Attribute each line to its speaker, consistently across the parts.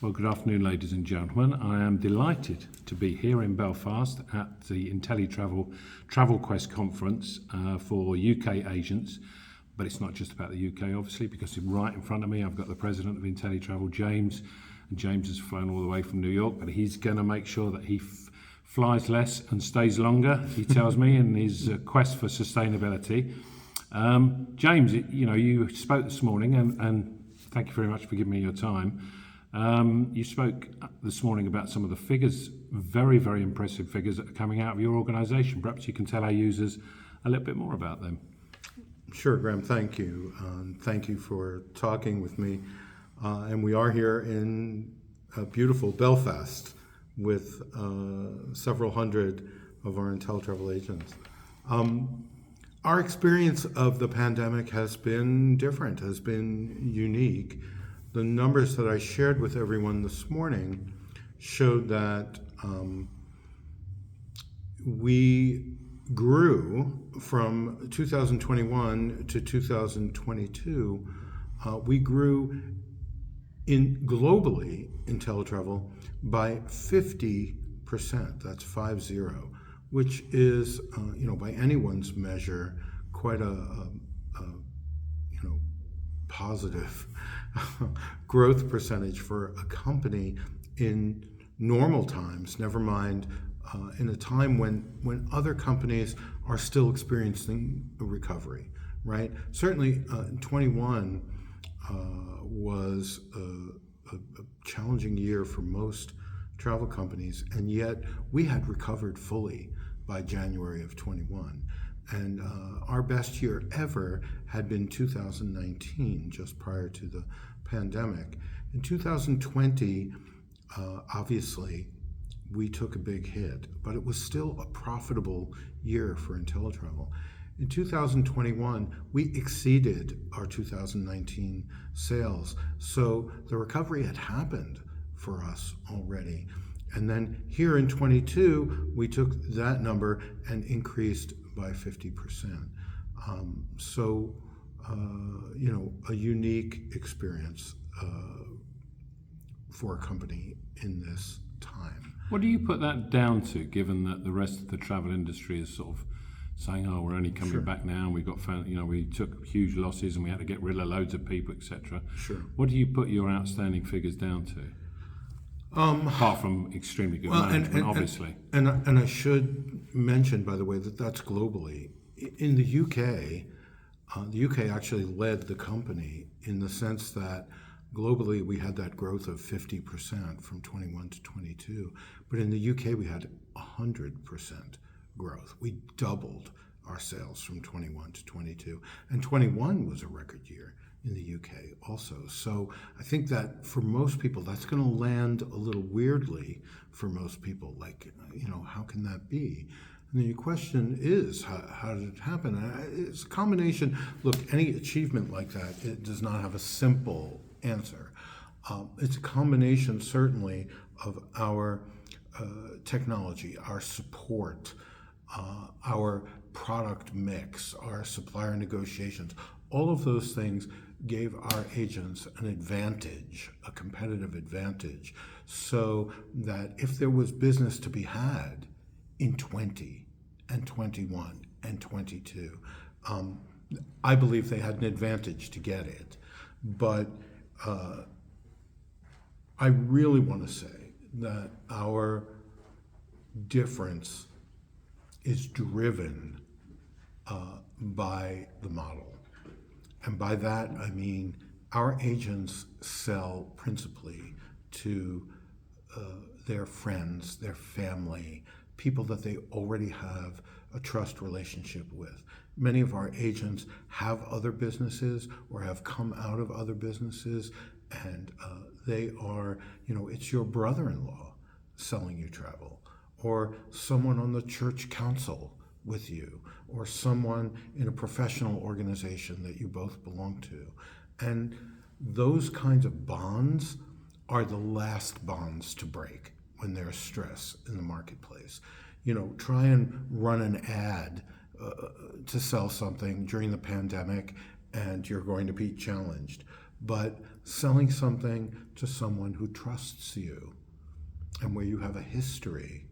Speaker 1: Well, good afternoon, ladies and gentlemen. I am delighted to be here in Belfast at the Inteletravel Travel Quest conference for UK agents. But it's not just about the UK, obviously, because right in front of me I've got the president of Inteletravel, James. And James has flown all the way from New York, but he's going to make sure that he flies less and stays longer, he tells me, in his quest for sustainability. James, you spoke this morning, and thank you very much for giving me your time. You spoke this morning about some of the figures, very, very impressive figures that are coming out of your organisation. Perhaps you can tell our users a little bit more about them.
Speaker 2: Sure, Graham, thank you. Thank you for talking with me. And we are here in beautiful Belfast with several hundred of our Inteletravel agents. Our experience of the pandemic has been different, has been unique. The numbers that I shared with everyone this morning showed that we grew from 2021 to 2022. We grew globally in Inteletravel by 50%. That's 50, which is, by anyone's measure, quite a positive growth percentage for a company in normal times, never mind in a time when other companies are still experiencing a recovery, right? Certainly 21 was a challenging year for most travel companies, and yet we had recovered fully by January of 21. And our best year ever had been 2019, just prior to the pandemic. In 2020, obviously, we took a big hit, but it was still a profitable year for Inteletravel. In 2021, we exceeded our 2019 sales, so the recovery had happened for us already. And then here in 22, we took that number and increased by 50%. A unique experience for a company in this time.
Speaker 1: What do you put that down to, given that the rest of the travel industry is sort of saying, "Oh, we're only coming back now, and we took huge losses, and we had to get rid of loads of people, etc."
Speaker 2: Sure.
Speaker 1: What do you put your outstanding figures down to? Apart from extremely good management, obviously.
Speaker 2: And I should mention, by the way, that that's globally. In the UK, the UK actually led the company in the sense that globally we had that growth of 50% from 21 to 22. But in the UK, we had 100% growth. We doubled our sales from 21 to 22. And 21 was a record year in the UK also. So I think that for most people, that's going to land a little weirdly for most people. Like, how can that be? And the question is, how did it happen? It's a combination. Look, any achievement like that, it does not have a simple answer. It's a combination, certainly, of our technology, our support, our product mix, our supplier negotiations. All of those things gave our agents an advantage, a competitive advantage, so that if there was business to be had in 20 and 21 and 22, I believe they had an advantage to get it. But I really want to say that our difference is driven by the model. And by that, I mean our agents sell principally to their friends, their family, people that they already have a trust relationship with. Many of our agents have other businesses or have come out of other businesses, and they are, it's your brother-in-law selling you travel, or someone on the church council with you, or someone in a professional organization that you both belong to. And those kinds of bonds are the last bonds to break when there's stress in the marketplace. Try and run an ad to sell something during the pandemic, and you're going to be challenged. but selling something to someone who trusts you and where you have a history,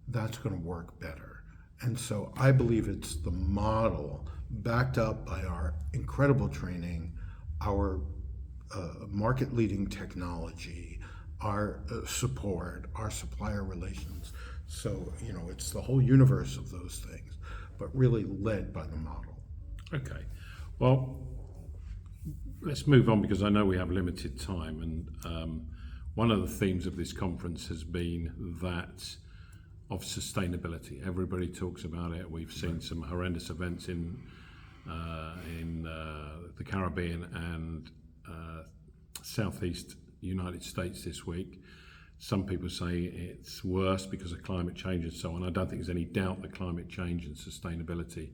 Speaker 2: that's going to work better. And so I believe it's the model backed up by our incredible training, our market-leading technology, our support, our supplier relations. So, it's the whole universe of those things, but really led by the model.
Speaker 1: Okay. Well, let's move on because I know we have limited time. And one of the themes of this conference has been that of sustainability. Everybody talks about it. We've seen some horrendous events in the Caribbean and Southeast United States this week. Some people say it's worse because of climate change and so on. I don't think there's any doubt that climate change and sustainability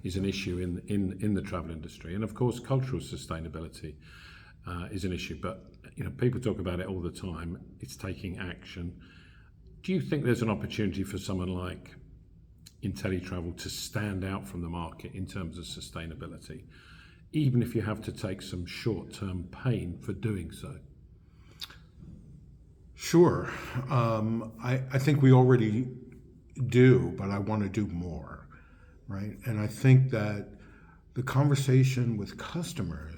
Speaker 1: is an issue in the travel industry. And of course, cultural sustainability is an issue. But people talk about it all the time. It's taking action. Do you think there's an opportunity for someone like Inteletravel to stand out from the market in terms of sustainability, even if you have to take some short-term pain for doing so?
Speaker 2: Sure. I think we already do, but I want to do more, right? And I think that the conversation with customers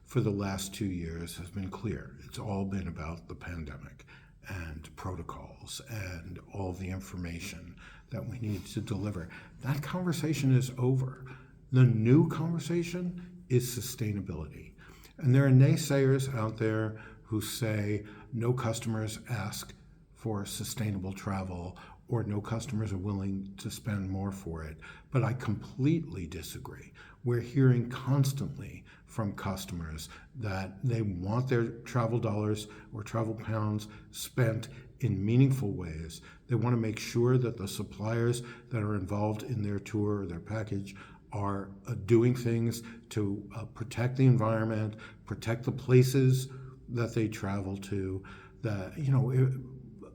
Speaker 2: for the last 2 years has been clear. It's all been about the pandemic and protocols and all the information that we need to deliver. That conversation is over. The new conversation is sustainability. And there are naysayers out there who say no customers ask for sustainable travel or no customers are willing to spend more for it. But I completely disagree. We're hearing constantly from customers that they want their travel dollars or travel pounds spent in meaningful ways. They want to make sure that the suppliers that are involved in their tour or their package are doing things to protect the environment, protect the places that they travel to. That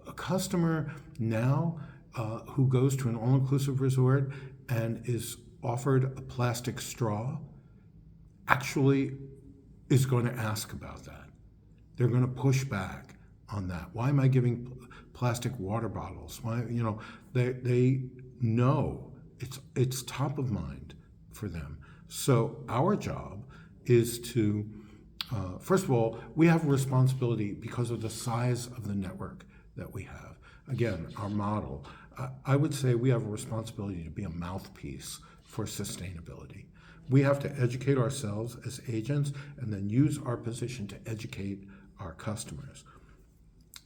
Speaker 2: a customer now who goes to an all-inclusive resort and is offered a plastic straw actually is going to ask about that. They're going to push back on that. Why am I giving plastic water bottles? Why, they know it's top of mind for them. So our job is to, first of all, we have a responsibility because of the size of the network that we have. Again, our model. I would say we have a responsibility to be a mouthpiece for sustainability. We have to educate ourselves as agents and then use our position to educate our customers.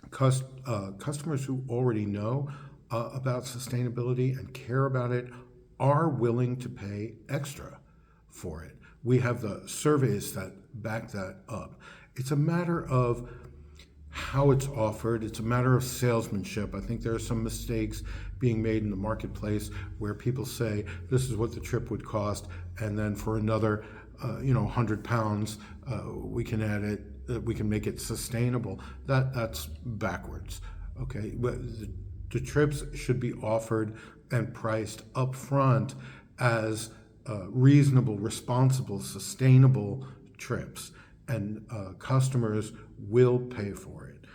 Speaker 2: Customers who already know about sustainability and care about it are willing to pay extra for it. We have the surveys that back that up. It's a matter of how it's offered. It's a matter of salesmanship. I think there are some mistakes being made in the marketplace where people say this is what the trip would cost, and then for another, 100 pounds, we can add it. We can make it sustainable. That's backwards. Okay, the trips should be offered and priced up front as reasonable, responsible, sustainable trips, and customers will pay for it.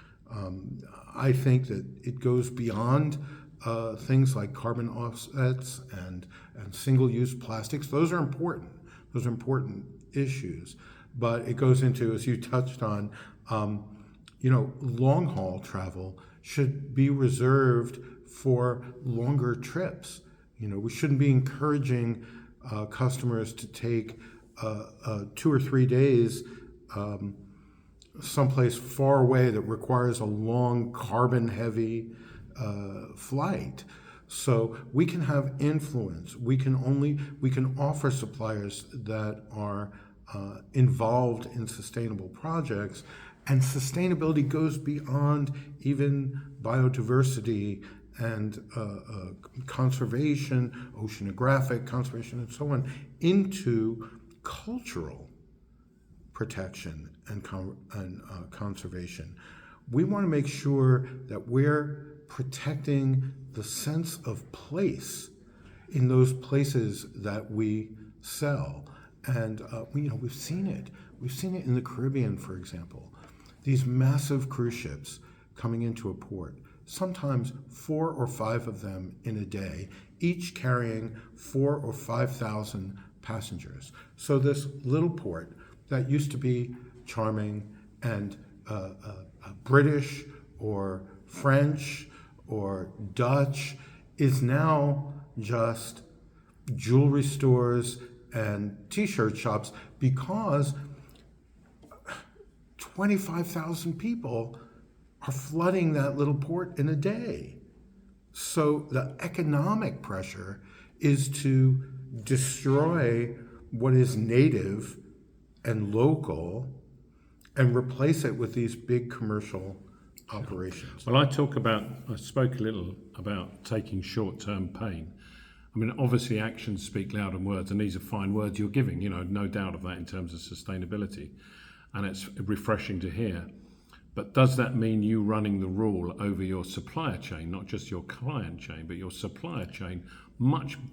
Speaker 2: I think that it goes beyond things like carbon offsets and single-use plastics. Those are important. Those are important issues. But it goes into, as you touched on, long-haul travel should be reserved for longer trips. We shouldn't be encouraging customers to take 2 or 3 days someplace far away that requires a long carbon-heavy flight. So we can have influence. We can offer suppliers that are involved in sustainable projects, and sustainability goes beyond even biodiversity and conservation, oceanographic conservation, and so on, into cultural protection and conservation. We want to make sure that we're protecting the sense of place in those places that we sell. And we've seen it. We've seen it in the Caribbean, for example. These massive cruise ships coming into a port, sometimes 4 or 5 of them in a day, each carrying 4,000 or 5,000 passengers. So this little port that used to be charming and British or French or Dutch is now just jewelry stores and t-shirt shops because 25,000 people are flooding that little port in a day. So the economic pressure is to destroy what is native and local and replace it with these big commercial operations.
Speaker 1: Well, I spoke a little about taking short-term pain. I mean, obviously actions speak louder than words, and these are fine words you're giving, no doubt of that in terms of sustainability. And it's refreshing to hear. But does that mean you running the rule over your supplier chain, not just your client chain, but your supplier chain,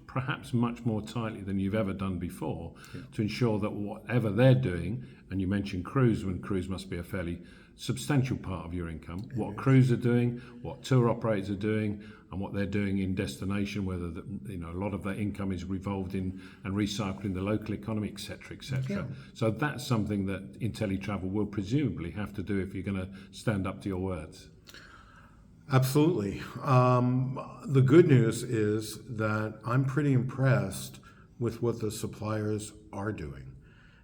Speaker 1: perhaps much more tightly than you've ever done before, to ensure that whatever they're doing, and you mentioned cruise, when cruise must be a fairly substantial part of your income, what crews are doing, what tour operators are doing, and what they're doing in destination, whether a lot of that income is revolved in and recycled in the local economy, etc., etc.
Speaker 2: Yeah.
Speaker 1: So that's something that Inteletravel will presumably have to do if you're going to stand up to your words.
Speaker 2: Absolutely. The good news is that I'm pretty impressed with what the suppliers are doing.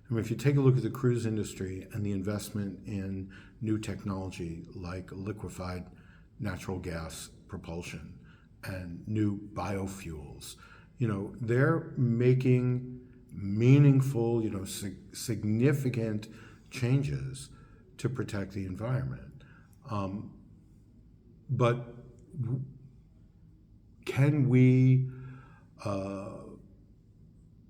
Speaker 2: I mean, if you take a look at the cruise industry and the investment in new technology like liquefied natural gas propulsion and new biofuels, they're making meaningful, significant changes to protect the environment. But can we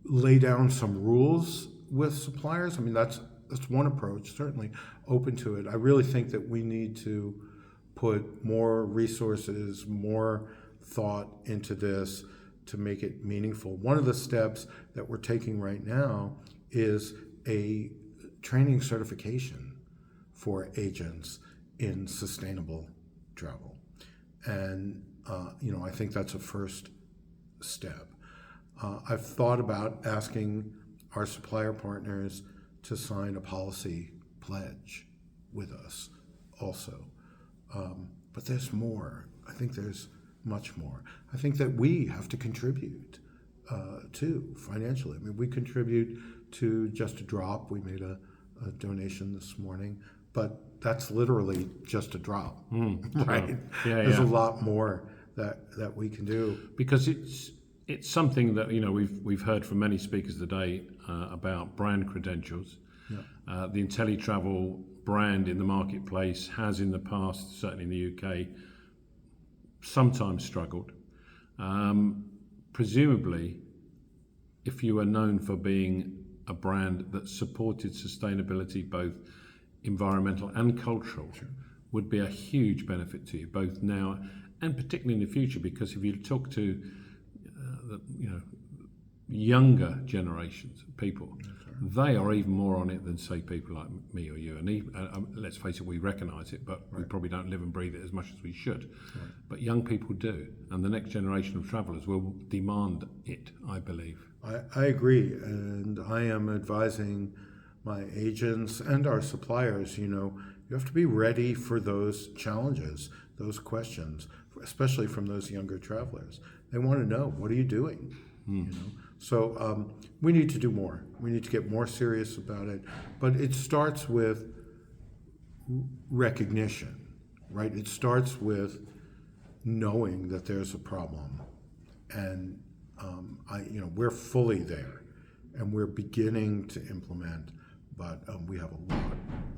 Speaker 2: lay down some rules with suppliers? I mean, that's one approach, certainly open to it. I really think that we need to put more resources, more thought into this to make it meaningful. One of the steps that we're taking right now is a training certification for agents in sustainable travel. And, I think that's a first step. I've thought about asking our supplier partners to sign a policy pledge with us also. But there's more. I think there's much more. I think that we have to contribute too, financially. I mean, we contribute to Just a Drop. We made a donation this morning, but that's literally just a drop, right? There's a lot more that we can do.
Speaker 1: Because it's something that we've heard from many speakers today about brand credentials. Yeah. The Inteletravel brand in the marketplace has in the past, certainly in the UK, sometimes struggled. Presumably, if you are known for being a brand that supported sustainability, both environmental and cultural, would be a huge benefit to you, both now and particularly in the future. Because if you talk to younger generations of people, they are even more on it than, say, people like me or you. And let's face it, we recognise it, but we probably don't live and breathe it as much as we should. Right. But young people do, and the next generation of travellers will demand it, I believe.
Speaker 2: I agree, and I am advising my agents and our suppliers, you have to be ready for those challenges, those questions, especially from those younger travelers. They want to know, what are you doing? So we need to do more. We need to get more serious about it. But it starts with recognition, right? It starts with knowing that there's a problem. And we're fully there, and we're beginning to implement, but we have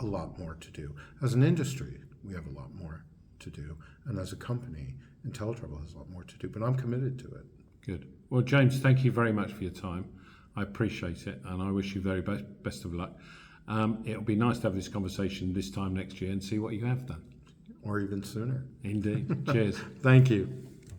Speaker 2: a lot more to do. As an industry, we have a lot more to do. And as a company, Inteletravel has a lot more to do, but I'm committed to it.
Speaker 1: Good. Well, James, thank you very much for your time. I appreciate it, and I wish you very best of luck. It'll be nice to have this conversation this time next year and see what you have done.
Speaker 2: Or even sooner.
Speaker 1: Indeed. Cheers.
Speaker 2: Thank you.